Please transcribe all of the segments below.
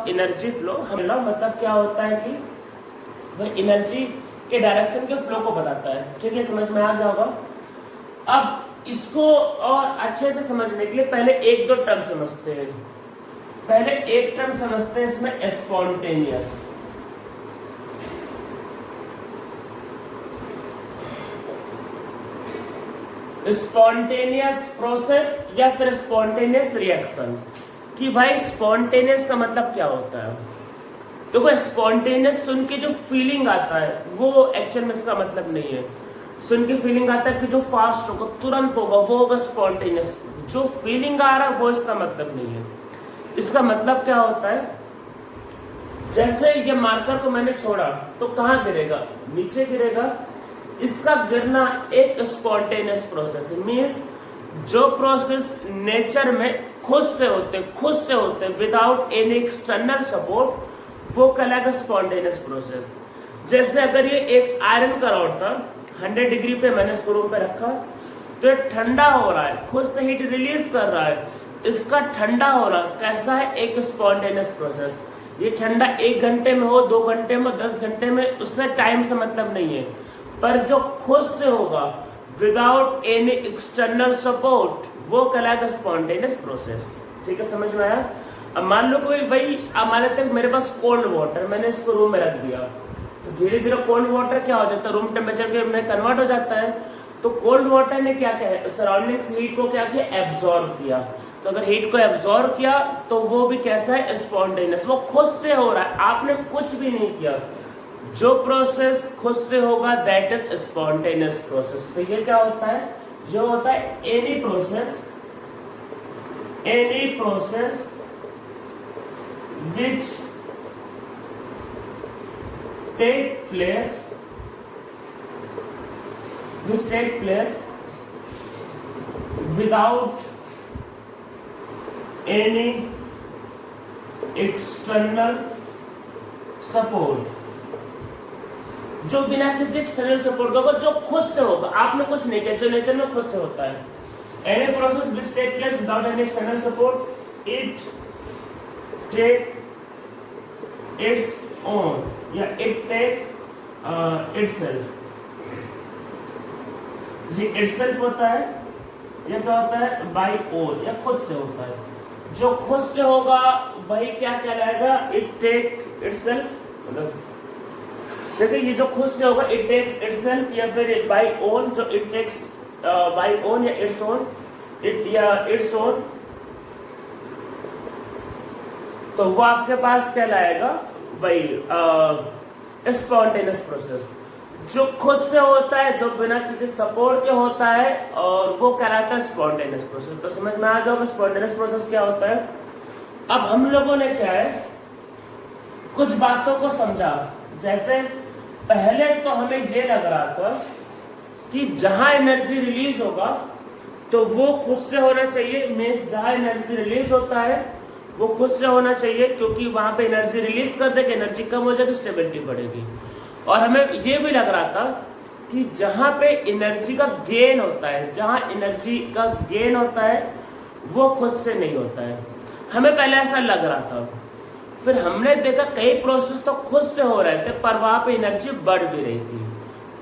Energy flow मतलब क्या होता है कि वह एनर्जी के डायरेक्शन के फ्लो को बताता है। ठीक है, समझ में आ गया होगा। अब इसको और अच्छे से समझने के लिए पहले एक दो टर्म समझते हैं। पहले एक टर्म समझते हैं इसमें, स्पॉन्टेनियस। स्पॉन्टेनियस प्रोसेस या फिर स्पॉन्टेनियस रिएक्शन। कि भाई स्पॉन्टेनियस का मतलब क्या होता है। देखो, स्पॉन्टेनियस सुन के जो फीलिंग आता है वो एक्चुअल में इसका मतलब नहीं है। सुन के फीलिंग आता है कि जो फास्ट होगा, तुरंत होगा, वो होगा स्पॉन्टेनियस। जो फीलिंग आ रहा है वो इसका मतलब नहीं है। इसका मतलब क्या होता है, जैसे ये मार्कर को मैंने छोड़ा तो कहाँ गिरेगा, नीचे गिरेगा। इसका गिरना एक स्पॉन्टेनियस प्रोसेस है। मीन्स जो प्रोसेस नेचर में खुद से होते विदाउट एनी एक्सटर्नल सपोर्ट, वो कहलाएगा स्पॉन्टेनियस प्रोसेस। जैसे अगर ये एक आयरन का रॉड था, 100 डिग्री पे मैंने इसको रूम पे रखा, तो ये ठंडा हो रहा है, खुद से हीट रिलीज कर रहा है। इसका ठंडा होना कैसा है, एक स्पॉन्टेनियस प्रोसेस। ये ठंडा 1 घंटे में हो, 2 घंटे में, 10 घंटे में, उससे टाइम से मतलब नहीं है। पर जो खुद से होगा विदाउट एनी एक्सटर्नल सपोर्ट, वो कहलाएगा स्पॉन्टेनियस प्रोसेस। ठीक है, समझ में आया। अब मान लो कोई वही, अब मान लेते हैं मेरे पास कोल्ड वाटर, मैंने इसको रूम में रख दिया, तो धीरे धीरे कोल्ड वाटर क्या हो जाता है, रूम टेम्परेचर के में कन्वर्ट हो जाता है। तो कोल्ड वाटर ने क्या किया, सराउंडिंग हीट को क्या किया, एब्जॉर्ब किया। तो अगर हीट को एब्जॉर्ब किया तो वो भी कैसा है, स्पॉन्टेनियस। वो खुद से हो रहा है, आपने कुछ भी नहीं किया। जो प्रोसेस खुद से होगा दैट इज स्पॉन्टेनियस प्रोसेस। तो ये क्या होता है, जो होता है any process which take place without any external support। जो बिना किसी एक्सटर्नल सपोर्ट का होगा, जो खुद से होगा, आपने कुछ नहीं किया, जो नेचर में खुद से होता है। Any process which take place without any external support, it take its own या it take itself। जी itself होता है, या क्या होता है, by own, या खुद से होता है। जो खुद से होगा वही क्या कहलाएगा, it take itself। मतलब देखिए, ये जो खुद से होगा it takes itself, या फिर by own, जो it takes by own या its own, its own, तो वो आपके पास कहलाएगा वही स्पॉन्टेनियस प्रोसेस। जो खुद से होता है, जो बिना किसी सपोर्ट के होता है, और वो कहलाता है स्पॉन्टेनियस प्रोसेस। तो समझ में आ गया होगा स्पॉन्टेनियस प्रोसेस क्या होता है। अब हम लोगों ने क्या है, कुछ बातों को समझा। जैसे पहले तो हमें ये लग रहा था कि जहां एनर्जी रिलीज होगा तो वो खुद से होना चाहिए। मीन्स जहां एनर्जी रिलीज होता है वो खुद से होना चाहिए, क्योंकि वहां पे एनर्जी रिलीज कर देगी, एनर्जी कम हो जाएगी, स्टेबिलिटी बढ़ेगी। और हमें ये भी लग रहा था कि जहां पे एनर्जी का गेन होता है, वो खुद से नहीं होता है। हमें पहले ऐसा लग रहा था, फिर हमने देखा कई प्रोसेस तो खुद से हो रहे थे, पर वहां पे एनर्जी बढ़ भी रही थी।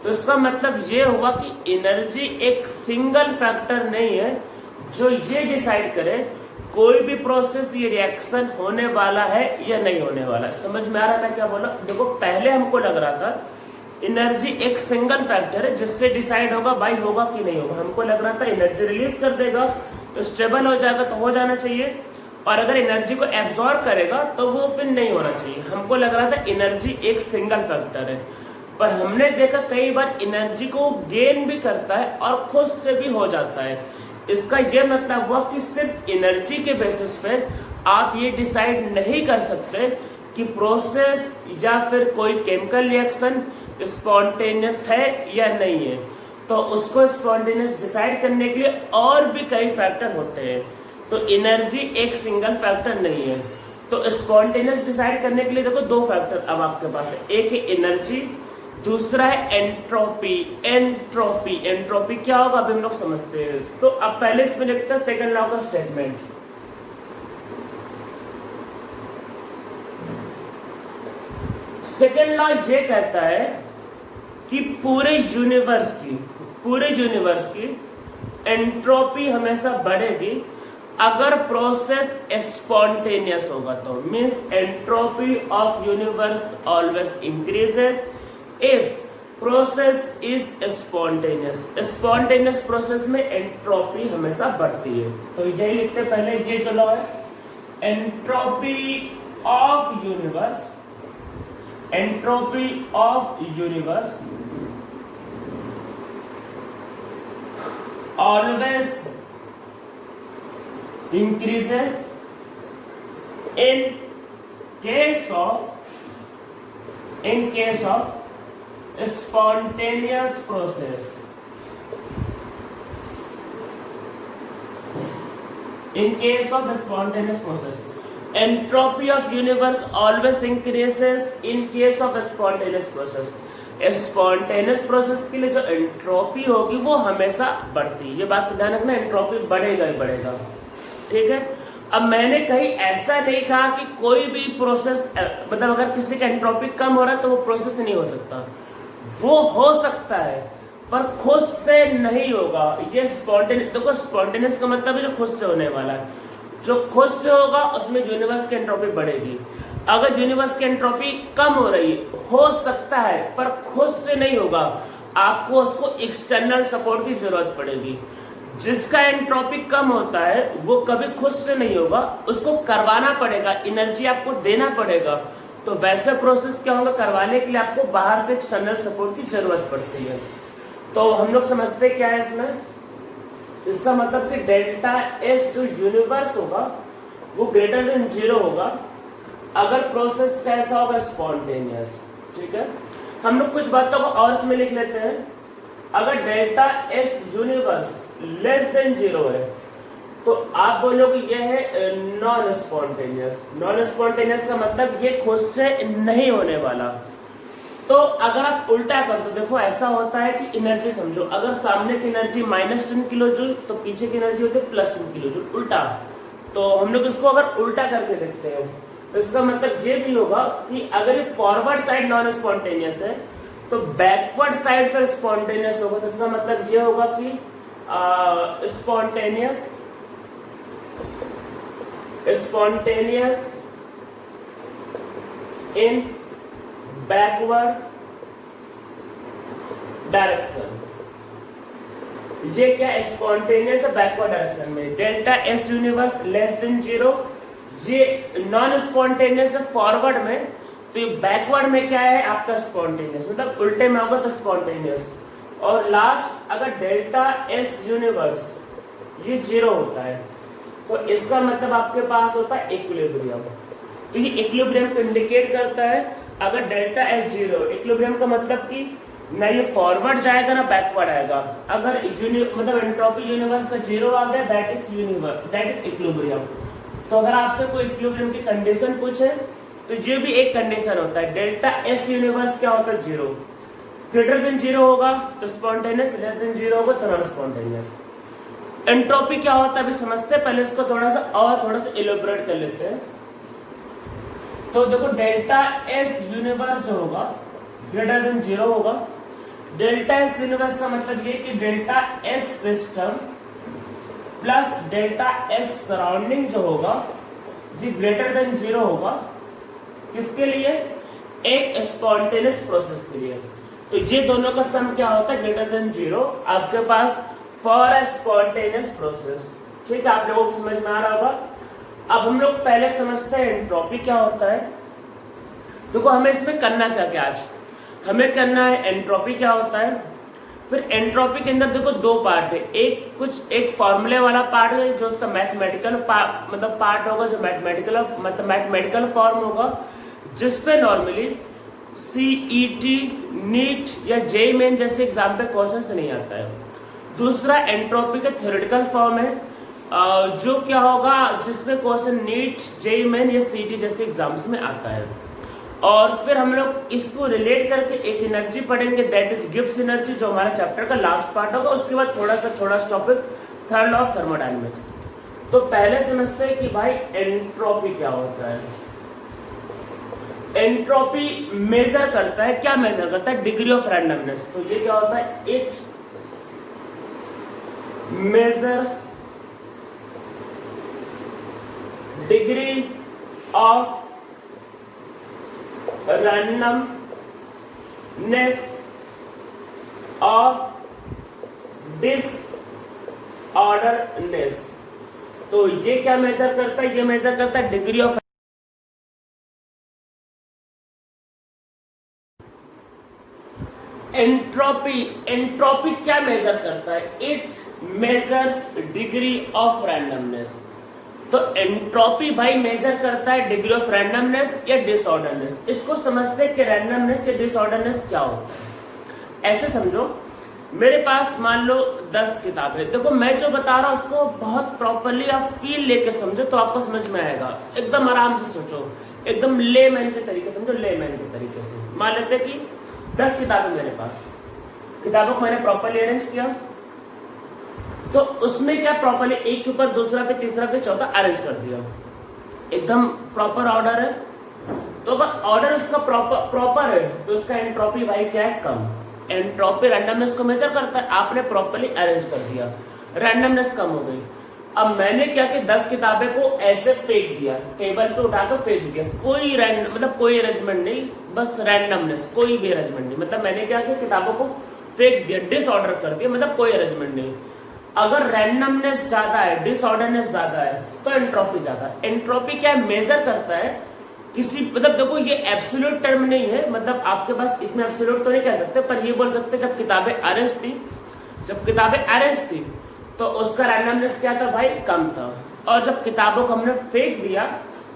तो इसका मतलब ये हुआ कि एनर्जी एक सिंगल फैक्टर नहीं है जो ये डिसाइड करे कोई भी प्रोसेस, ये रिएक्शन होने वाला है या नहीं होने वाला। समझ में आ रहा था क्या बोला। देखो, पहले हमको लग रहा था एनर्जी एक सिंगल फैक्टर है जिससे डिसाइड होगा भाई होगा कि नहीं होगा। हमको लग रहा था एनर्जी रिलीज कर देगा तो स्टेबल हो जाएगा, तो हो जाना चाहिए, और अगर एनर्जी को एब्जॉर्ब करेगा तो वो फिर नहीं होना चाहिए। हमको लग रहा था एनर्जी एक सिंगल फैक्टर है, पर हमने देखा कई बार एनर्जी को गेन भी करता है और खुद से भी हो जाता है। इसका यह मतलब हुआ कि सिर्फ एनर्जी के बेसिस पे आप ये डिसाइड नहीं कर सकते कि प्रोसेस या फिर कोई केमिकल रिएक्शन स्पॉन्टेनियस है या नहीं है। तो उसको स्पॉन्टेनियस डिसाइड करने के लिए और भी कई फैक्टर होते हैं। तो एनर्जी एक सिंगल फैक्टर नहीं है। तो स्पॉन्टेनियस डिसाइड करने के लिए देखो 2 फैक्टर अब आपके पास है। एक है एनर्जी, दूसरा है एंट्रोपी। एंट्रोपी क्या होगा अभी हम लोग समझते हैं। तो अब पहले इसमें देखते हैं सेकंड लॉ का स्टेटमेंट। सेकेंड लॉ ये कहता है कि पूरे यूनिवर्स की एंट्रोपी हमेशा बढ़ेगी अगर प्रोसेस स्पॉन्टेनियस होगा। तो means entropy of universe always increases if process is spontaneous process में एंट्रोपी हमेशा बढ़ती है। तो यही लिखते पहले, ये जो लॉ है, entropy of universe always increases in case of spontaneous process. In case of spontaneous process, entropy of universe always increases in case of spontaneous process. Spontaneous process के लिए जो एंट्रोपी होगी वो हमेशा बढ़ती है। ये बात का ध्यान रखना, एंट्रोपी बढ़ेगा ही बढ़ेगा। ठीक है। अब मैंने कहीं ऐसा नहीं कहा कि कोई भी प्रोसेस, मतलब अगर किसी का एंट्रोपी कम हो रहा है तो वो प्रोसेस नहीं हो सकता। वो हो सकता है पर खुद से नहीं होगा। ये स्पॉन्टेनियस, देखो स्पॉन्टेनियस का मतलब है जो खुद से होने वाला है। जो खुद से होगा उसमें यूनिवर्स की एंट्रोपी बढ़ेगी। अगर यूनिवर्स की एंट्रोपी कम हो रही हो सकता है पर खुद से नहीं होगा, आपको उसको एक्सटर्नल सपोर्ट की जरूरत पड़ेगी। जिसका एंट्रोपी कम होता है वो कभी खुद से नहीं होगा, उसको करवाना पड़ेगा, एनर्जी आपको देना पड़ेगा। तो वैसे प्रोसेस क्या होगा, करवाने के लिए आपको बाहर से एक्सटर्नल सपोर्ट की जरूरत पड़ती है। तो हम लोग समझते क्या है इसमें, इसका मतलब कि डेल्टा एस जो यूनिवर्स होगा वो ग्रेटर देन 0 होगा अगर प्रोसेस कैसा होगा, स्पॉन्टेनियस। ठीक है। हम लोग कुछ बातों को और इसमें लिख लेते हैं। अगर delta S universe less than 0 है तो आप बोलोगे ये है नॉन स्पॉन्टेनियस। नॉन स्पॉन्टेनियस का मतलब ये खुद से नहीं होने वाला। तो अगर आप उल्टा कर दो, देखो ऐसा होता है कि एनर्जी समझो, अगर सामने की एनर्जी -10 किलो जूल तो पीछे की एनर्जी होती है +10 किलो जूल, उल्टा। तो हम लोग इसको अगर उल्टा करके देखते हैं तो इसका मतलब ये भी होगा कि अगर ये फॉरवर्ड साइड नॉन स्पॉन्टेनियस है तो बैकवर्ड साइड फिर स्पॉन्टेनियस होगा। तो इसका मतलब ये होगा कि स्पॉन्टेनियस इन बैकवर्ड डायरेक्शन। ये क्या स्पॉन्टेनियस है बैकवर्ड डायरेक्शन में। Delta S universe less than 0, ये नॉन स्पॉन्टेनियस है फॉरवर्ड में। तो ये बैकवर्ड में क्या है आपका स्पॉन्टेनियस, मतलब उल्टे में होगा तो स्पॉन्टेनियस। और लास्ट अगर डेल्टा एस यूनिवर्स ये 0 होता है तो इसका मतलब आपके पास होता है इक्विलिब्रियम। तो ये इक्विलिब्रियम को इंडिकेट करता है। अगर डेल्टा एस 0, इक्विलिब्रियम का मतलब कि ना ये फॉरवर्ड जाएगा ना बैकवर्ड आएगा। अगर मतलब एंट्रोपी यूनिवर्स का 0 आ गया, दैट इज इक्विलिब्रियम। तो अगर आपसे कोई इक्विलिब्रियम की कंडीशन पूछे तो ये भी एक कंडीशन होता है। डेल्टा एस यूनिवर्स क्या होता है, 0। ग्रेटर देन 0 होगा तो स्पॉन्टेनियस, लेस देन 0 होगा तो नॉन स्पॉन्टेनियस। एंट्रोपी क्या होता है अभी समझते हैं, पहले इसको थोड़ा सा इलेबोरेट कर लेते हैं। तो देखो डेल्टा एस यूनिवर्स जो होगा ग्रेटर देन 0 होगा। डेल्टा एस यूनिवर्स का मतलब ये कि delta S system plus delta S surrounding जो होगा ये ग्रेटर देन 0 होगा। किसके लिए, एक स्पॉन्टेनियस प्रोसेस के लिए। तो ये दोनों का सम क्या होता है, ग्रेटर देन 0 आपके पास फॉर अ स्पॉन्टेनियस प्रोसेस। ठीक है, आप लोगों को समझ में आ रहा होगा। अब हम लोग पहले समझते हैं एंट्रोपी क्या होता है। देखो हमें इसमें करना क्या आज हमें करना है, एंट्रोपी क्या होता है। फिर एंट्रोपी के अंदर देखो 2 पार्ट है। एक फॉर्मूले वाला पार्ट है जो उसका मैथमेटिकल मतलब पार्ट होगा, जो मैथमेटिकल फॉर्म होगा, जिसपे नॉर्मली CET, नीट या JEE मेन जैसे एग्जाम पे क्वेश्चन नहीं आता है। दूसरा एंट्रोपी का थ्योरेटिकल फॉर्म है, जो क्या होगा जिसमें क्वेश्चन नीट, JEE मेन या CET जैसे एग्जाम्स में आता है। और फिर हम लोग इसको रिलेट करके एक एनर्जी पढ़ेंगे, दैट इज गिब्स एनर्जी, जो हमारा चैप्टर का लास्ट पार्ट होगा। उसके बाद थोड़ा सा topic third law of thermodynamics. तो पहले समझते हैं कि भाई एंट्रोपी क्या होता है। एंट्रोपी मेजर करता है, क्या मेजर करता है? Degree of randomness. तो ये क्या होता है? It measures degree of randomness और डिसऑर्डरनेस। तो ये क्या मेजर करता है? ये मेजर करता है डिग्री ऑफ एंट्रोपी। एंट्रोपी क्या मेजर करता है? It measures degree of randomness. तो एंट्रोपी भाई मेजर करता है डिग्री ऑफ रैंडमनेस या डिसऑर्डरनेस। इसको समझते हैं कि रैंडमनेस या डिसऑर्डरनेस क्या होता है। ऐसे समझो, मेरे पास मान लो 10 किताबें। देखो मैं जो बता रहा हूं उसको बहुत प्रॉपरली आप फील लेके समझो तो आपको समझ में आएगा। एकदम आराम से सोचो, एकदम लेमैन के तरीके समझो, लेमैन के तरीके से। मान लेते कि 10 किताबें मेरे पास, किताबों को मैंने प्रॉपरली अरेंज किया, तो उसमें क्या प्रॉपरली एक के ऊपर दूसरा पे तीसरा पे चौथा अरेंज कर दिया, एकदम प्रॉपर ऑर्डर है। तो अगर ऑर्डर उसका प्रॉपर है तो उसका एंट्रोपी भाई क्या है? कम। एंट्रोपी रैंडमनेस को मेजर करता है। आपने प्रॉपरली अरेंज कर दिया, रैंडमनेस कम हो गई। अब मैंने क्या कि 10 किताबें को ऐसे फेंक दिया, टेबल पे उठाकर फेंक दिया, कोई रैंडम मतलब कोई अरेंजमेंट नहीं, बस रैंडमनेस, कोई भी अरेंजमेंट नहीं। मतलब मैंने क्या कि किताबों को फेंक दिया, डिसऑर्डर कर दिया, मतलब कोई अरेंजमेंट नहीं। अगर रैंडमनेस ज्यादा है, डिसऑर्डरनेस ज्यादा है, तो एंट्रोपी ज्यादा है। एंट्रोपी क्या मेजर करता है? किसी मतलब देखो ये एब्सोल्यूट टर्म नहीं है, मतलब आपके पास इसमें एब्सोल्यूट तो नहीं कह सकते, पर ये बोल सकते जब किताबें अरेंज थी, जब किताबें अरेंज थी तो उसका रैंडमनेस क्या था भाई? कम था। और जब किताबों को हमने फेंक दिया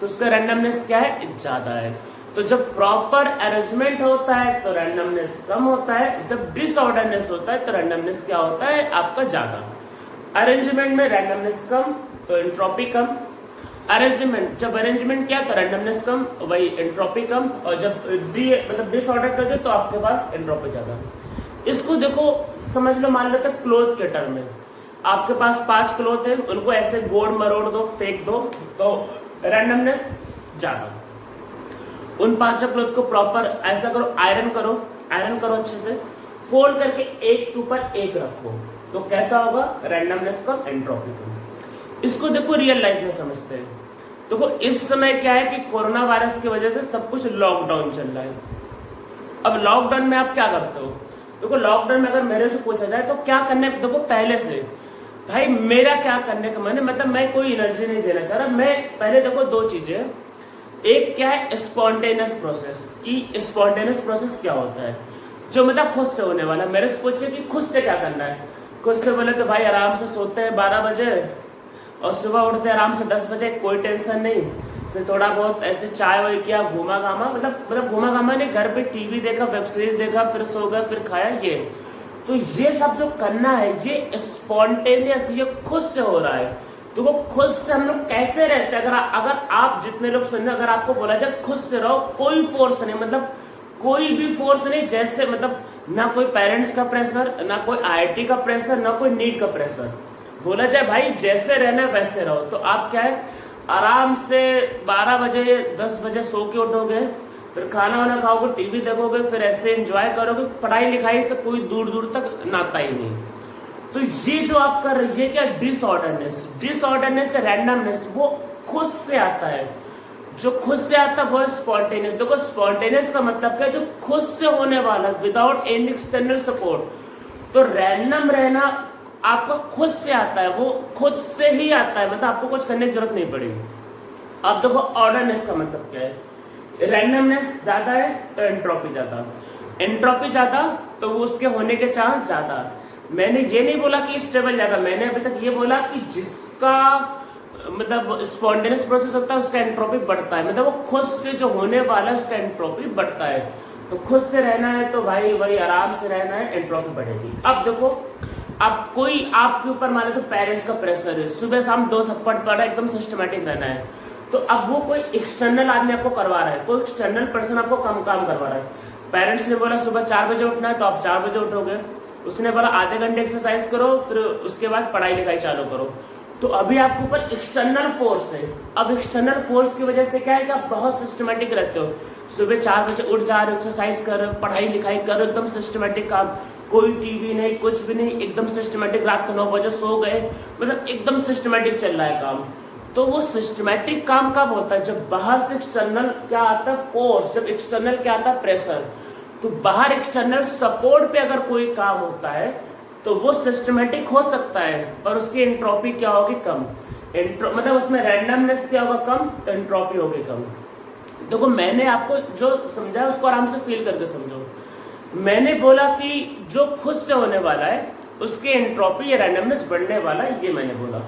तो उसका रैंडमनेस क्या है? ज्यादा है। तो जब प्रॉपर अरेंजमेंट होता है तो रैंडमनेस कम होता है, जब डिसऑर्डरनेस होता है तो रैंडमनेस क्या होता है? आपका ज्यादा। अरेंजमेंट में रैंडमनेस कम तो एंट्रोपी कम। अरेंजमेंट जब अरेंजमेंट क्या तो रैंडमनेस कम, वही एंट्रोपी कम। और जब मतलब डिसऑर्डर कर दे तो आपके पास एंट्रोपी ज्यादा। इसको देखो समझ लो, मान लेते क्लोथ के टर्म में, आपके पास 5 क्लोथ है, उनको ऐसे गोड़ मरोड़ दो, फेंक दो, तो रैंडमनेस ज्यादा। उन 5 क्लोथ को प्रॉपर ऐसा करो, आयरन करो, आयरन करो अच्छे से, फोल्ड करके एक के ऊपर एक रखो, तो कैसा होगा? रैंडमनेस कम, एंट्रोपी कम। इसको देखो रियल लाइफ में समझते हैं। देखो इस समय क्या है कि कोरोना वायरस की वजह से सब कुछ लॉकडाउन चल रहा है। अब लॉकडाउन में आप क्या करते हो? देखो लॉकडाउन में अगर मेरे से पूछा जाए तो क्या करने, देखो पहले से भाई मेरा क्या करने का मन है, मतलब मैं कोई एनर्जी नहीं देना चाह रहा। मैं पहले देखो 2 चीजें, एक क्या है स्पॉन्टेनियस प्रोसेस, कि स्पॉन्टेनियस प्रोसेस क्या होता है, जो मतलब खुद से होने वाला। मेरे से पूछे कि खुद से क्या करना है, खुद से बोले तो भाई आराम से सोते हैं 12 बजे और सुबह उठते हैं आराम से 10 बजे, कोई टेंशन नहीं। फिर थोड़ा बहुत ऐसे चाय वाय किया, घूमा घामा, मतलब घूमा घामा नहीं, घर पे टीवी देखा, वेब सीरीज देखा, फिर सो गया, फिर खाया। ये तो ये सब जो करना है ये स्पॉन्टेनियस, ये खुद से हो रहा है। तो वो खुद से हम लोग कैसे रहते हैं? अगर आप जितने लोग सुन रहे, अगर आपको बोला जाए खुद से रहो, कोई फोर्स नहीं, मतलब कोई भी फोर्स नहीं, जैसे मतलब ना कोई पेरेंट्स का प्रेशर, ना कोई आईआईटी का प्रेशर, ना कोई नीट का प्रेशर, बोला जाए भाई जैसे रहना है वैसे रहो। तो आप क्या है आराम से 12 बजे 10 बजे सो के उठोगे, फिर खाना वाना खाओगे, टीवी देखोगे, फिर ऐसे एंजॉय करोगे। पढ़ाई लिखाई से कोई दूर दूर तक नाता ही नहीं। तो ये जो आप कर रहे, ये क्या डिसऑर्डरनेस, डिसऑर्डरनेस रैंडमनेस, वो खुद से आता है। जो खुद से आता है वो स्पॉन्टेनियस। देखो स्पॉन्टेनियस का मतलब क्या है? जो खुद से होने वाला, विदाउट एनी एक्सटर्नल सपोर्ट। तो रैंडम रहना आपका खुद से आता है, वो खुद से ही आता है, मतलब आपको कुछ करने की जरूरत नहीं पड़ेगी। अब देखो ऑर्डरनेस का मतलब क्या है? रैंडमनेस ज्यादा है तो एंट्रोपी ज्यादा, एंट्रोपी ज्यादा तो वो उसके होने के चांस ज्यादा। मैंने ये नहीं बोला कि स्टेबल ज्यादा, मैंने अभी तक ये बोला कि जिसका मतलब स्पॉन्टेनियस प्रोसेस होता है उसका एंट्रोपी बढ़ता है, मतलब वो खुद से जो होने वाला है उसका एंट्रोपी बढ़ता है। तो खुद से रहना है तो भाई वही आराम से रहना है, एंट्रोपी बढ़ेगी। अब देखो अब कोई आपके ऊपर माने तो पेरेंट्स का प्रेशर है, सुबह शाम 2 थप्पड़ पड़ा, एकदम सिस्टमेटिक रहना है। तो अब वो कोई एक्सटर्नल आदमी आपको करवा रहा है, कोई एक्सटर्नल पर्सन आपको काम करवा रहा है। पेरेंट्स ने बोला सुबह 4 बजे उठना है तो आप 4 बजे उठोगे। उसने बोला आधे घंटे एक्सरसाइज करो, फिर उसके बाद पढ़ाई लिखाई चालू करो। तो अभी आपके ऊपर एक्सटर्नल फोर्स है। अब एक्सटर्नल फोर्स की वजह से क्या है कि आप बहुत सिस्टमेटिक रहते हो, सुबह 4 बजे उठ जा रहे हो, एक्सरसाइज कर रहे हो, पढ़ाई लिखाई कर रहे हो, एकदम सिस्टमेटिक काम, कोई टीवी नहीं, कुछ भी नहीं, एकदम सिस्टमेटिक, रात को 9 बजे सो गए, मतलब एकदम सिस्टमेटिक चल रहा है काम। तो वो सिस्टमेटिक काम कब होता है? जब बाहर से एक्सटर्नल क्या आता है? फोर्स। जब एक्सटर्नल क्या आता है? प्रेशर। तो बाहर एक्सटर्नल सपोर्ट पे अगर कोई काम होता है तो वो सिस्टमेटिक हो सकता है, पर उसकी एंट्रोपी क्या होगी? कम। मतलब उसमें रैंडमनेस क्या होगा? कम, तो एंट्रोपी होगी कम। देखो मैंने आपको जो समझाया उसको आराम से फील करके समझो। मैंने बोला कि जो खुद से होने वाला है उसकी एंट्रोपी या रैंडमनेस बढ़ने वाला है, ये मैंने बोला।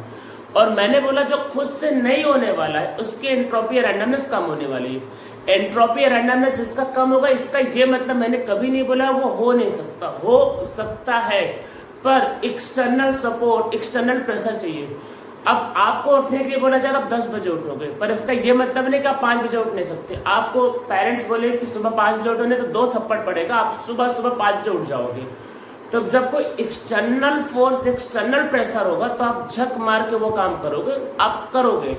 और मैंने बोला जो खुद से नहीं होने वाला है उसकी एंट्रोपी या रैंडमनेस कम होने वाली है। एंट्रोपी या रैंडमनेस जिसका कम होगा, इसका ये मतलब मैंने कभी नहीं बोला वो हो नहीं सकता, हो सकता है, पर एक्सटर्नल सपोर्ट, एक्सटर्नल प्रेशर चाहिए। अब आपको उठने के लिए बोला जाए तो आप 10 बजे उठोगे, पर इसका ये मतलब नहीं कि आप 5 बजे उठ नहीं सकते। आपको पेरेंट्स बोले कि सुबह 5 बजे उठोगे तो 2 थप्पड़ पड़ेगा, आप सुबह 5 बजे उठ जाओगे। तो जब कोई एक्सटर्नल फोर्स, एक्सटर्नल प्रेशर होगा तो आप झक मार के वो काम करोगे, आप करोगे।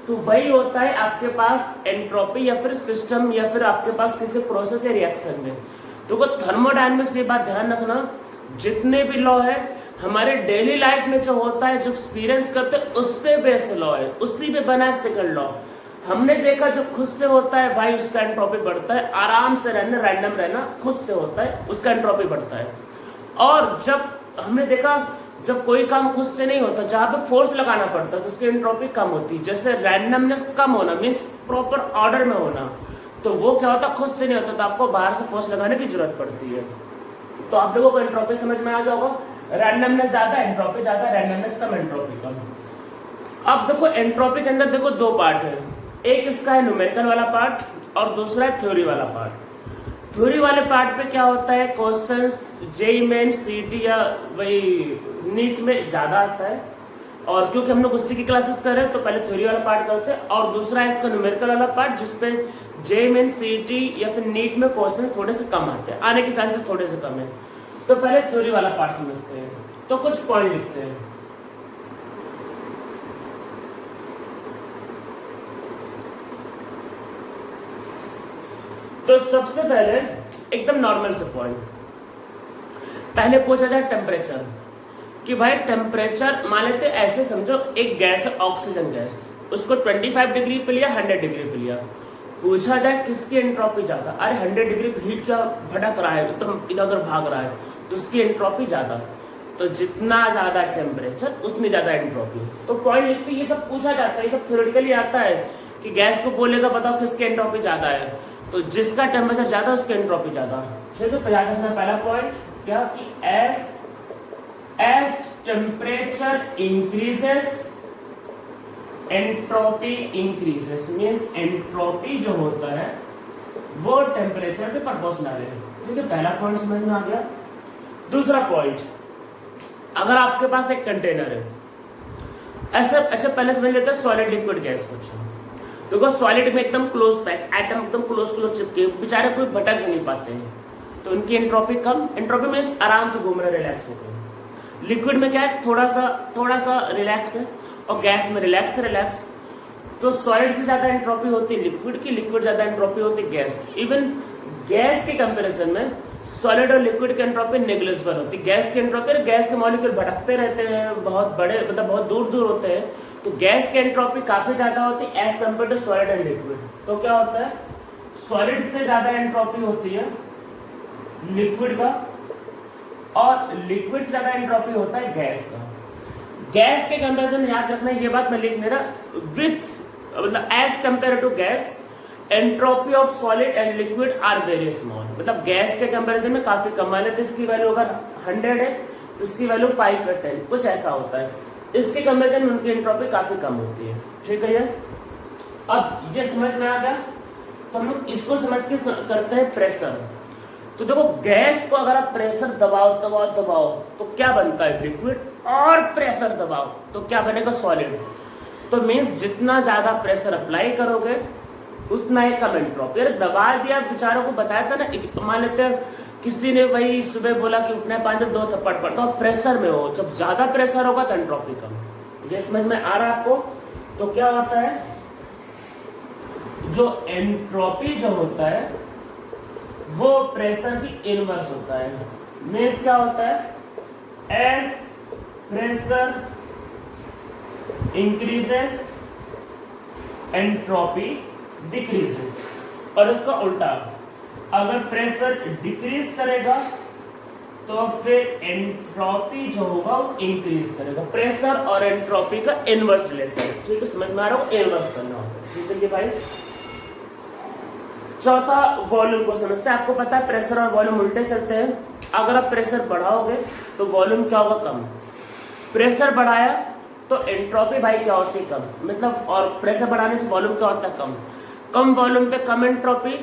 तो वही होता है आपके पास एंट्रोपी या फिर सिस्टम या फिर आपके पास किसी प्रोसेस या रिएक्शन में। तो थर्मोडायनेमिक्स ये बात ध्यान रखना, जितने भी लॉ है हमारे डेली लाइफ में जो होता है, जो एक्सपीरियंस करते हैं उस पे बेस्ड लॉ है, उसी पे बना है सेकंड लॉ। हमने देखा जो खुद से होता है भाई उसका एंट्रोपी बढ़ता है, आराम से रहना, रैंडम रहना, खुद से होता है उसका एंट्रोपी बढ़ता है। और जब हमने देखा जब कोई काम खुद से नहीं होता, जहां पे फोर्स लगाना पड़ता है तो उसकी एंट्रोपी कम होती है। जैसे रैंडमनेस कम होना मीन्स प्रॉपर ऑर्डर में होना, तो वो क्या होता? खुद से नहीं होता, तो आपको बाहर से फोर्स लगाने की जरूरत पड़ती है। तो आप लोगों को एंट्रोपी समझ में आ गया होगा। रैंडमनेस ज्यादा, एंट्रोपी ज्यादा, रैंडमनेस कम, एंट्रोपी कम। अब देखो एंट्रोपी के अंदर देखो 2 पार्ट है, एक इसका है न्यूमेरिकल वाला पार्ट और दूसरा है थ्योरी वाला पार्ट। थ्योरी वाले पार्ट पे क्या होता है? क्वेश्चंस जेईई मेन, सीईटी या वही नीट में ज्यादा आता है, और क्योंकि हम लोग उसी की क्लासेस कर रहे हैं तो पहले थ्योरी वाला पार्ट करते हैं, और दूसरा है इसका न्यूमेरिकल वाला पार्ट जिसपे जेईई मेन, सीईटी या फिर नीट में क्वेश्चन थोड़े से कम आते हैं, आने के चांसेस थोड़े से कम है। तो पहले थ्योरी वाला पार्ट समझते हैं, तो कुछ पॉइंट लिखते हैं। तो सबसे पहले एकदम नॉर्मल से पॉइंट, पहले पूछा जाए टेम्परेचर, कि भाई टेम्परेचर मान लेते ऐसे समझो, एक गैस है ऑक्सीजन गैस, उसको 25 डिग्री पे लिया, 100 डिग्री पे लिया। पूछा जाए किसकी एंट्रोपी ज्यादा? अरे 100 डिग्री हीट क्या भटक रहा है, एकदम इधर उधर भाग रहा है, तो उसकी एंट्रोपी ज्यादा। तो जितना ज्यादा टेम्परेचर उतनी ज्यादा एंट्रोपी। तो पॉइंट लिखते ये सब पूछा जाता है, ये सब थ्योरेटिकली आता है कि गैस को बोलेगा बताओ किसकी एंट्रोपी ज्यादा है, तो जिसका टेम्परेचर ज्यादा उसकी एंट्रोपी ज्यादा। ठीक है, तो याद रखना पहला पॉइंट क्या कि as temperature increases entropy increases, means entropy जो होता है वो टेम्परेचर के प्रोपोर्शनल है। ठीक है, पहला पॉइंट समझ में आ गया। दूसरा पॉइंट, अगर आपके पास एक कंटेनर है ऐसा, अच्छा पहले समझ लेते हैं सॉलिड लिक्विड गैस कुछ, देखो सॉलिड में एकदम क्लोज पैक, एटम एकदम क्लोज चिपके, बेचारे कोई भटक भी नहीं पाते हैं, तो उनकी एंट्रोपी कम। एंट्रोपी में आराम से घूम रहे, रिलैक्स हो गए। लिक्विड में क्या है, थोड़ा सा रिलैक्स है, और गैस में रिलैक्स। तो सॉलिड से ज्यादा एंट्रोपी होती है लिक्विड की, लिक्विड ज्यादा एंट्रोपी होती है गैस की। इवन गैस के कंपैरिजन में सॉलिड और लिक्विड की एंट्रोपी नेग्लिजिबल होती है। गैस की एंट्रोपी, गैस के मॉलिक्यूल भटकते रहते हैं, बहुत बड़े मतलब बहुत दूर होते हैं, तो गैस की एंट्रोपी काफी ज्यादा होती है as compared to solid and liquid. तो क्या होता है, सॉलिड से ज्यादा एंट्रोपी होती है लिक्विड का, और लिक्विड से ज्यादा एंट्रोपी होता है गैस का। गैस के कंपैरिजन याद रखना, ये बात मैं लिख मेरा विथ मतलब as compare to gas, entropy of solid and liquid are very small. मतलब गैस के कंपैरिजन में काफी कम है, तो इसकी वैल्यू अगर 100 है तो इसकी वैल्यू 5 या 10 कुछ ऐसा होता है। इसके कंपैरिजन में उनकी एंट्रोपी काफी कम होती है। ठीक है, अब ये समझ में आ गया, तो हम लोग इसको समझ के करते हैं प्रेशर। तो देखो गैस को अगर आप प्रेशर दबाओ तो क्या बनता है, लिक्विड, और प्रेशर दबाओ तो क्या बनेगा, सॉलिड। तो मीन्स जितना ज्यादा प्रेशर अप्लाई करोगे उतना ही कम एंट्रोपी। अरे दबा दिया, बेचारों को बताया था ना, मान लेते हैं किसी ने वही सुबह बोला कि उठना है 5 बजे, 2 थप्पड़ पड़ता, और प्रेशर में हो, जब ज्यादा प्रेशर होगा तो एंट्रोपी कम। ये समझ में आ रहा है आपको? तो क्या होता है, जो एंट्रोपी जो होता है वो प्रेशर की इनवर्स होता है। मीन्स क्या होता है, as pressure increases entropy decreases. और इसका उल्टा, अगर प्रेशर डिक्रीज करेगा तो फिर एंट्रोपी जो होगा वो इंक्रीज करेगा। प्रेशर और एंट्रोपी का इनवर्स रिलेशन, ठीक है, समझ में आ रहा है? इनवर्स करना होता है, ठीक है भाई। चौथा, वॉल्यूम को समझते हैं। आपको पता है प्रेशर और वॉल्यूम उल्टे चलते हैं। अगर आप प्रेशर बढ़ाओगे तो वॉल्यूम क्या होगा, कम। प्रेशर बढ़ाया तो एंट्रोपी भाई क्या होती है, कम। मतलब, और प्रेशर बढ़ाने से वॉल्यूम क्या होता है, कम। कम वॉल्यूम पे कम एंट्रोपी,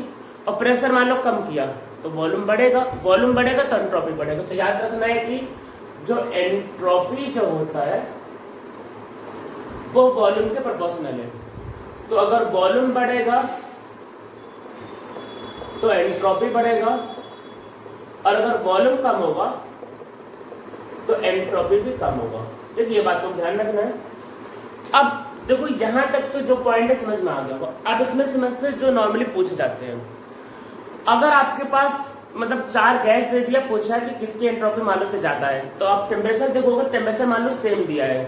और प्रेशर मान लो कम किया तो वॉल्यूम बढ़ेगा, वॉल्यूम बढ़ेगा तो एंट्रोपी बढ़ेगा। तो याद रखना है कि जो एंट्रोपी जो होता है वो वॉल्यूम के प्रोपोर्शनल है। तो अगर वॉल्यूम बढ़ेगा तो एंट्रोपी बढ़ेगा, और अगर वॉल्यूम कम होगा तो एंट्रोपी भी कम होगा। देखिए ये बात तो ध्यान रखना है। अब देखो यहां तक तो जो पॉइंट है समझ में आ गया होगा। अब इसमें समझते हैं जो नॉर्मली पूछे जाते हैं। अगर आपके पास मतलब 4 गैस दे दिया, पूछा है कि किसकी एंट्रोपी मान लो ज्यादा है, तो आप टेम्परेचर देखोगे, टेम्परेचर मान लो सेम दिया है।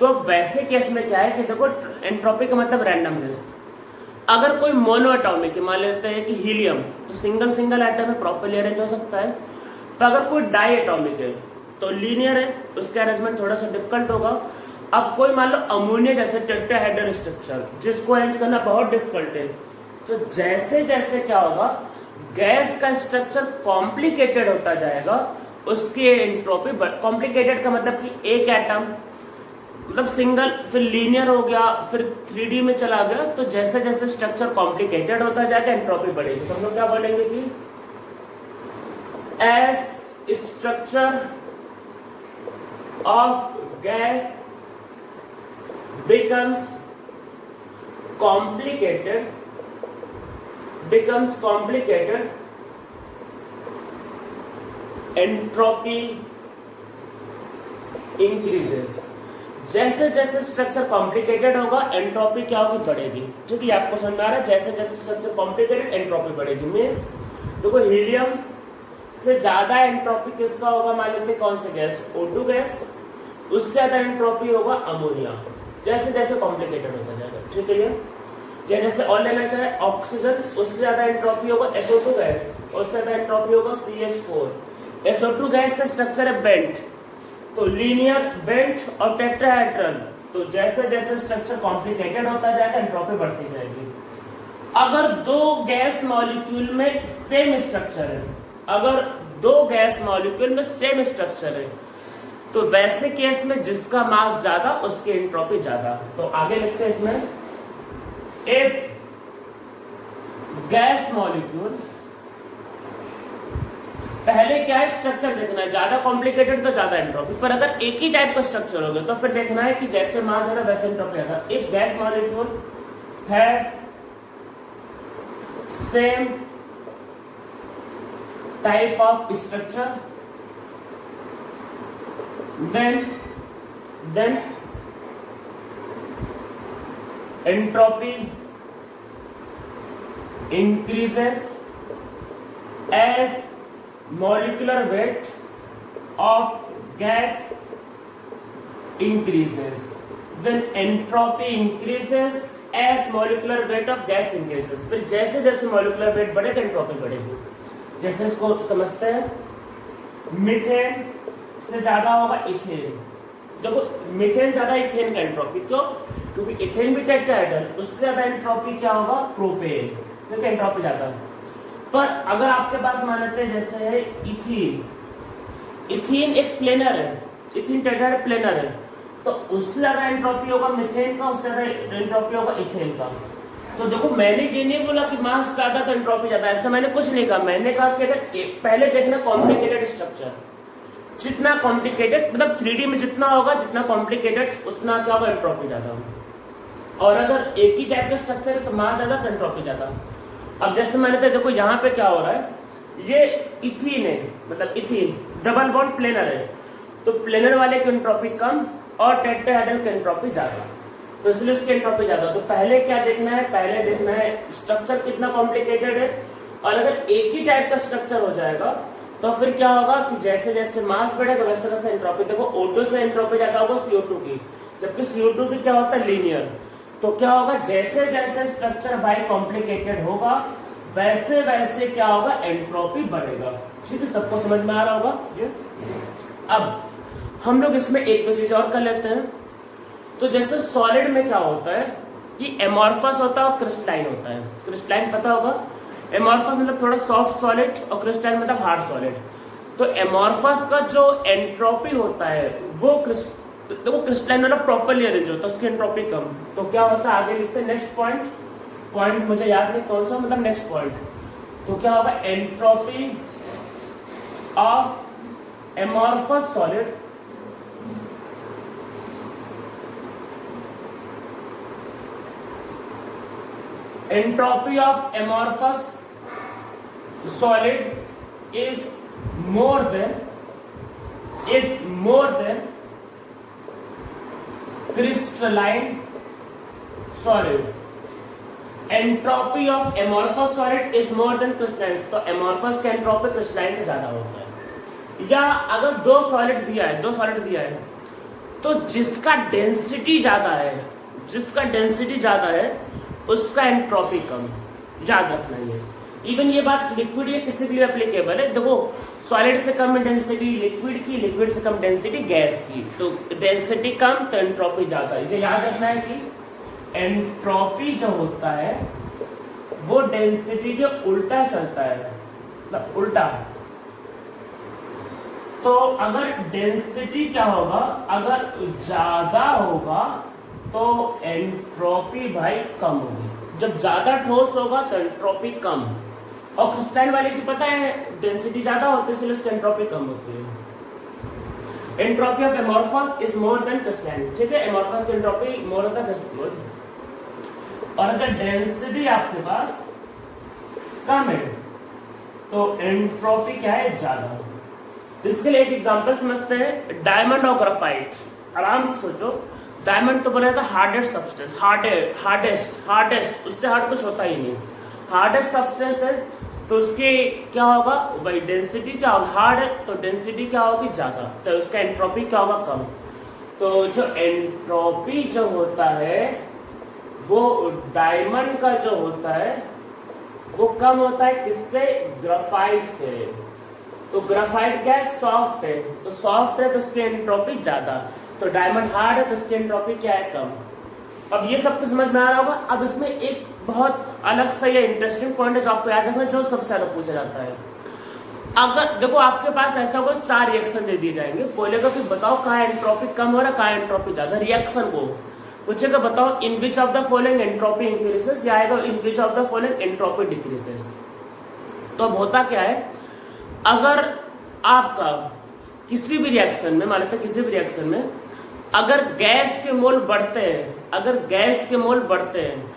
तो वैसे केस में क्या है कि देखो एंट्रोपी का मतलब रैंडमनेस। अगर कोई मोनो एटॉमिक है, मान लेते हैं कि हीलियम, तो सिंगल सिंगल एटम में प्रॉपर्ली अरेंज हो सकता है। पर अगर कोई डाई एटॉमिक है तो लीनियर है, उसका अरेंजमेंट थोड़ा सा डिफिकल्ट होगा। अब कोई मान लो अमोनिया जैसे टेट्राहेड्रल स्ट्रक्चर, जिसको अरेंज करना बहुत डिफिकल्ट है, तो जैसे जैसे क्या होगा, गैस का स्ट्रक्चर कॉम्प्लिकेटेड होता जाएगा, उसकी एंट्रोपी। कॉम्प्लिकेटेड का मतलब कि एक एटम मतलब सिंगल, फिर लीनियर हो गया, फिर 3D में चला गया, तो जैसे जैसे स्ट्रक्चर कॉम्प्लिकेटेड होता जाएगा एंट्रोपी बढ़ेगी। तो हम लोग क्या बोलेंगे कि as structure of gas becomes complicated entropy increases। जैसे जैसे स्ट्रक्चर कॉम्प्लिकेटेड होगा एंट्रोपी क्या होगी, बढ़ेगी। ठीक है, आपको समझ में आ रहा है? जैसे जैसे स्ट्रक्चर कॉम्प्लिकेटेड एंट्रोपी बढ़ेगी। मीन्स देखो हीलियम से ज्यादा एंट्रोपी किसका होगा, मान लेते कौन सी गैस, O2 गैस, उससे ज्यादा एंट्रोपी होगा अमोनिया। जैसे जैसे कॉम्प्लिकेटेड होता जाएगा, ठीक है। या जैसे और लेना चाहे ऑक्सीजन, उससे ज्यादा एंट्रोपी होगा SO2 गैस, उससे ज्यादा एंट्रोपी होगा CH4। SO2 गैस का स्ट्रक्चर है बेंट, तो लीनियर, बेंट और टेट्राहेड्रल। तो जैसे जैसे स्ट्रक्चर कॉम्प्लिकेटेड होता जाएगा एंट्रोपी बढ़ती जाएगी। अगर 2 गैस मॉलिक्यूल में सेम स्ट्रक्चर है, अगर 2 गैस मॉलिक्यूल में सेम स्ट्रक्चर है, तो वैसे केस में जिसका मास ज्यादा उसकी एंट्रोपी ज्यादा। तो आगे लिखते हैं इसमें, इफ गैस मॉलिक्यूल, पहले क्या है स्ट्रक्चर देखना है, ज्यादा कॉम्प्लिकेटेड तो ज्यादा एंट्रोपी, पर अगर एक ही टाइप का स्ट्रक्चर हो गया तो फिर देखना है कि जैसे मास ज्यादा वैसे एंट्रोपी ज्यादा। If gas molecule have same type of structure, then entropy increases as molecular weight of gas increases, then entropy increases as molecular weight of gas increases। फिर जैसे जैसे molecular weight बढ़ेगा एंट्रोपी बढ़ेगी। जैसे इसको समझते हैं, मीथेन से ज्यादा होगा इथेन। देखो मीथेन ज्यादा इथेन का एंट्रोपी, क्यों? क्योंकि इथेन भी टेट्राहेड्रल, उससे ज्यादा एंट्रोपी क्या होगा, प्रोपेन, क्योंकि एंट्रोपी ज्यादा। पर अगर आपके पास मान लेते हैं जैसे है इथीन, इथीन एक प्लेनर है, इथीन टेट्राहेड्रल प्लेनर है, तो उससे ज्यादा एंट्रोपी होगा मीथेन का, उससे ज्यादा एंट्रोपी होगा इथेन का। तो देखो मैंने ये नहीं बोला कि मास ज्यादा तो एंट्रोपी ज्यादा, ऐसा मैंने कुछ नहीं कहा। मैंने कहा कि अगर पहले देखना कॉम्प्लिकेटेड स्ट्रक्चर, जितना कॉम्प्लिकेटेड मतलब 3D में जितना होगा, जितना कॉम्प्लिकेटेड उतना क्या होगा, एंट्रोपी ज्यादा होगा। और अगर एक ही टाइप का स्ट्रक्चर है तो मास ज्यादा तो एंट्रोपी ज्यादा। अब जैसे मैंने कहा देखो यहाँ पे क्या हो रहा है, ये इथीन है, मतलब इथीन डबल बॉन्ड प्लेनर है, तो प्लेनर वाले की एंट्रोपी कम और टेट्राहेड्रल की एंट्रोपी ज्यादा, तो इसलिए उसकी एंट्रोपी ज्यादा। तो पहले क्या देखना है, पहले देखना है स्ट्रक्चर कितना कॉम्प्लिकेटेड है, और अगर एक ही टाइप का स्ट्रक्चर हो जाएगा तो फिर क्या होगा कि जैसे जैसे मास बढ़ेगा वैसे वैसे एंट्रोपी, देखो O2 से एंट्रोपी ज्यादा होगा CO2 की, जबकि CO2 की क्या होता है लीनियर। तो क्या होगा, जैसे जैसे स्ट्रक्चर भाई कॉम्प्लिकेटेड होगा वैसे वैसे क्या होगा, एंट्रोपी बढ़ेगा। ठीक है, सबको समझ में आ रहा होगा जी। अब हम लोग इसमें एक दो चीज और कर लेते हैं। तो जैसे सॉलिड में क्या होता है कि एमॉर्फस होता है और क्रिस्टलाइन होता है। क्रिस्टलाइन पता होगा, एमॉर्फस मतलब थोड़ा सॉफ्ट सॉलिड और क्रिस्टलाइन मतलब हार्ड सॉलिड। तो एमॉर्फस का जो एंट्रोपी होता है वो देखो क्रिस्टलाइन मतलब प्रॉपर्ली अरेंज होता है, उसकी एंट्रोपी कम। तो क्या होता है, आगे लिखते हैं नेक्स्ट पॉइंट मुझे याद नहीं कौन सा, मतलब नेक्स्ट पॉइंट। तो क्या होगा, entropy of amorphous solid entropy of amorphous solid is more than crystalline solid. Entropy of amorphous solid is more than crystalline. तो amorphous का entropy crystalline से ज्यादा होता है। या अगर दो सॉलिड दिया है तो जिसका डेंसिटी ज्यादा है उसका एंट्रोपी कम, याद रखना है। इवन ये बात लिक्विड या किसी के लिए एप्लीकेबल है। देखो सॉलिड से कम डेंसिटी लिक्विड की, लिक्विड से कम डेंसिटी गैस की, तो डेंसिटी कम तो एंट्रोपी ज्यादा। ये याद रखना है कि एंट्रोपी जो होता है वो डेंसिटी के उल्टा चलता है, मतलब उल्टा। तो अगर डेंसिटी क्या होगा, अगर ज्यादा होगा तो एंट्रोपी भाई कम होगी। जब ज्यादा ठोस होगा तो एंट्रोपी कम। और क्रिस्टलाइन वाले की पता है डेंसिटी ज्यादा होती है इसलिए उसकी एंट्रोपी कम होती है। Entropy of amorphous is more than crystalline. ठीक है, एमॉर्फस की एंट्रोपी मोर होता है क्रिस्टलाइन। और अगर डेंसिटी आपके पास कम है तो एंट्रोपी क्या है, ज्यादा। इसके लिए एक एग्जांपल समझते हैं, डायमंड और ग्राफाइट। आराम से सोचो, डायमंड तो बोला था हार्डेस्ट सब्सटेंस, हार्डेस्ट, उससे हार्ड कुछ होता ही नहीं। हार्डेस्ट सब्सटेंस है तो उसके क्या होगा, वही डेंसिटी क्या होगा, हार्ड है तो डेंसिटी क्या होगी, ज्यादा, तो उसका एंट्रोपी क्या होगा, कम। तो जो एंट्रोपी जो होता है वो डायमंड का जो होता है वो कम होता है किससे, ग्राफाइट से। तो ग्राफाइट क्या है, सॉफ्ट है, तो सॉफ्ट है तो उसकी एंट्रोपी ज्यादा। तो डायमंड हार्ड है तो उसकी एंट्रोपी क्या है, कम। अब ये सब कुछ समझ में आ रहा होगा। अब इसमें एक बहुत अलग सा ये इंटरेस्टिंग पॉइंट है जो आपको याद रखना, जो सबसे ज्यादा पूछा जाता है। अगर देखो आपके पास ऐसा कोई 4 रिएक्शन दे दिए जाएंगे, बोलेगा कि बताओ कहाँ एंट्रोपी कम हो रहा है, कहाँ एंट्रोपी ज्यादा। रिएक्शन को पूछेगा बताओ in which of the following entropy increases, या आएगा in which of the following entropy decreases. तो अब होता क्या है, अगर आपका किसी भी रिएक्शन में, मान लेते हैं किसी भी रिएक्शन में अगर गैस के मोल बढ़ते हैं,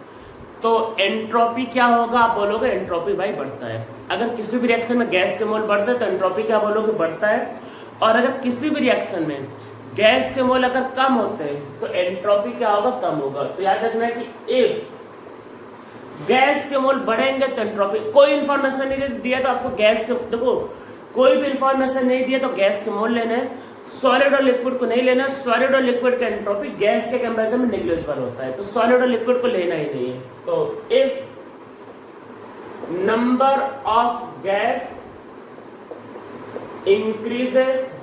तो एंट्रोपी क्या होगा, आप बोलोगे एंट्रोपी भाई बढ़ता है। अगर किसी भी रिएक्शन में गैस के मोल बढ़ते हैं तो एंट्रोपी क्या बोलोगे, बढ़ता है। और अगर किसी भी रिएक्शन में गैस के मोल अगर कम होते हैं तो एंट्रोपी क्या होगा, कम होगा। तो याद रखना है कि इफ गैस के मोल बढ़ेंगे तो एंट्रोपी, कोई इंफॉर्मेशन नहीं दिया तो आपको गैस के, देखो कोई भी इंफॉर्मेशन नहीं दिया तो गैस के मोल लेने हैं, सॉलिड और लिक्विड को नहीं लेना। सॉलिड और लिक्विड का एंट्रोपी गैस के कंपैरिजन में नेग्लिजिबल होता है, तो सॉलिड और लिक्विड को लेना ही नहीं है। तो if number of gas increases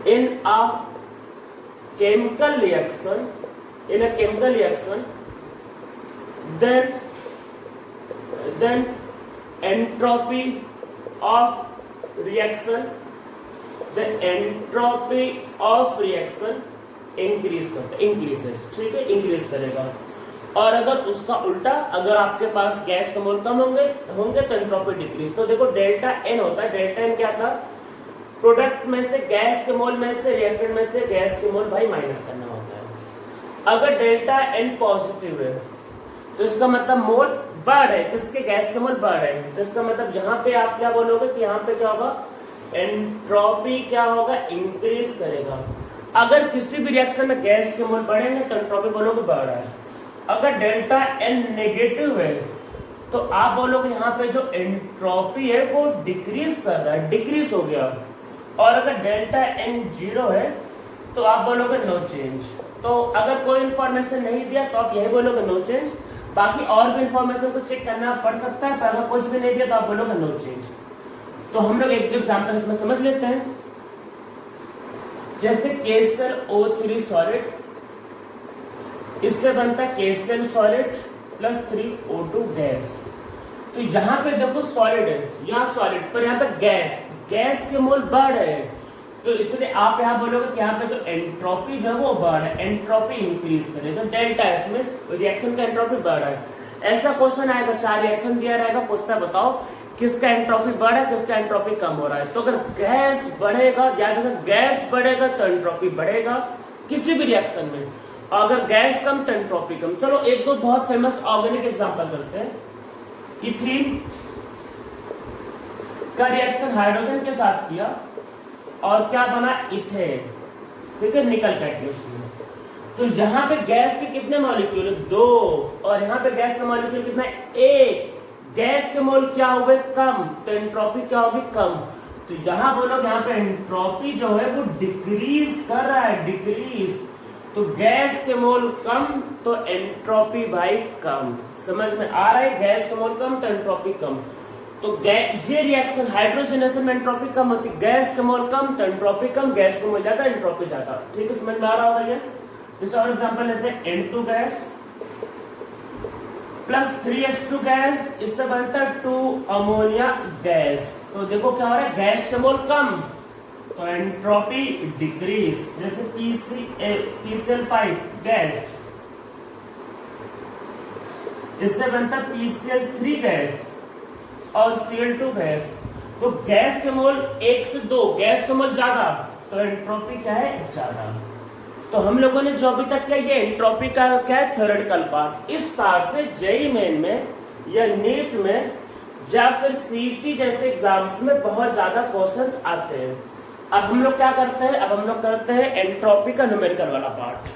in a chemical reaction, then entropy of reaction increases, ठीक है, इंक्रीज करेगा। और अगर उसका उल्टा, अगर आपके पास गैस के मोल कम होंगे तो एंट्रोपी डिक्रीज। तो देखो डेल्टा एन होता है, डेल्टा एन क्या था, प्रोडक्ट में से गैस के मोल में से, रिएक्टेंट में से गैस के मोल भाई माइनस करना होता है। अगर डेल्टा एन पॉजिटिव है तो इसका मतलब मोल बढ़ है, किसके, गैस के मोल बढ़ है, तो इसका मतलब यहाँ पे आप क्या बोलोगे कि यहाँ पे क्या होगा, एंट्रोपी क्या होगा, इंक्रीज करेगा। अगर किसी भी रिएक्शन में गैस के मोल बढ़ेंगे तो एंट्रोपी बोलोगे बढ़ रहा है। अगर डेल्टा एन नेगेटिव है तो आप बोलोगे यहाँ पे जो एंट्रोपी है वो डिक्रीज कर रहा है, डिक्रीज हो गया। और अगर डेल्टा एन जीरो है तो आप बोलोगे नो चेंज। तो अगर कोई इंफॉर्मेशन नहीं दिया तो आप यही बोलोगे नो चेंज। बाकी और भी इंफॉर्मेशन को चेक करना पड़ सकता है, पर अगर कुछ भी नहीं दिया तो आप बोलोगे नो चेंज। तो हम लोग एक एग्जाम्पल इसमें समझ लेते हैं। जैसे KCl सॉलिड, इससे बनता है KCl solid plus 3O2 gas. तो यहाँ पे देखो सॉलिड है, यहाँ सॉलिड, पर यहाँ पे गैस, गैस के मोल बढ़ रहे हैं। तो इसलिए आप यहाँ बोलोगे कि यहाँ पे जो एंट्रोपी जो है वो बढ़ रहा है, एंट्रोपी इंक्रीज करे तो डेल्टा एस में रिएक्शन का एंट्रोपी बढ़ रहा है। ऐसा क्वेश्चन आएगा, 4 रिएक्शन दिया रहेगा, पूछता है बताओ किसका एंट्रोपी बढ़ रहा है, किसका एंट्रोपी कम हो रहा है। तो अगर गैस बढ़ेगा, याद रखना गैस बढ़ेगा तो एंट्रोपी बढ़ेगा किसी भी रिएक्शन में, और अगर गैस कम तो एंट्रोपी कम। चलो एक दो बहुत फेमस ऑर्गेनिक एग्जांपल करते हैं। इथीन का रिएक्शन हाइड्रोजन के साथ किया और क्या बना, इथेन, ठीक है, निकल कैटलिस्ट में। तो यहाँ पे गैस के कितने मॉलिक्यूल, 2, और यहाँ पे गैस का मॉलिक्यूल कितना, 1। गैस के मोल क्या हुए, कम, तो एंट्रोपी क्या होगी, कम। तो यहाँ बोलो यहाँ पे एंट्रोपी जो है वो डिक्रीज कर रहा है, डिक्रीज। तो गैस के मोल कम तो एंट्रोपी भाई कम। समझ में आ रहा है, गैस के मोल कम तो एंट्रोपी कम। तो ये रिएक्शन हाइड्रोजनेशन में एंट्रोपी कम होती, गैस के मोल कम तो एंट्रोपी कम, गैस के मोल ज्यादा एंट्रोपी ज्यादा। ठीक है, समझ में आ रहा होगा ये। जैसे और एग्जांपल लेते हैं, N2 gas plus 3H2 gas, इससे बनता है 2 अमोनिया गैस। तो देखो क्या हो रहा है, गैस के मोल कम तो एंट्रोपी डिक्रीज। जैसे PCl5 गैस, इससे बनता है PCl3 गैस और Cl2 गैस। तो गैस के मोल 1 से 2, गैस के मोल ज्यादा तो एंट्रोपी क्या है, ज्यादा। तो हम लोगों ने जो अभी तक किया ये एंट्रोपी का क्या है, थ्योरेटिकल पार्ट। इस पार्ट से जेईई मेन में या नीट में या फिर सीटी जैसे एग्जाम्स में बहुत ज्यादा क्वेश्चंस आते हैं। अब हम लोग क्या करते हैं, अब हम लोग करते हैं एंट्रोपी का न्यूमेरिकल वाला पार्ट।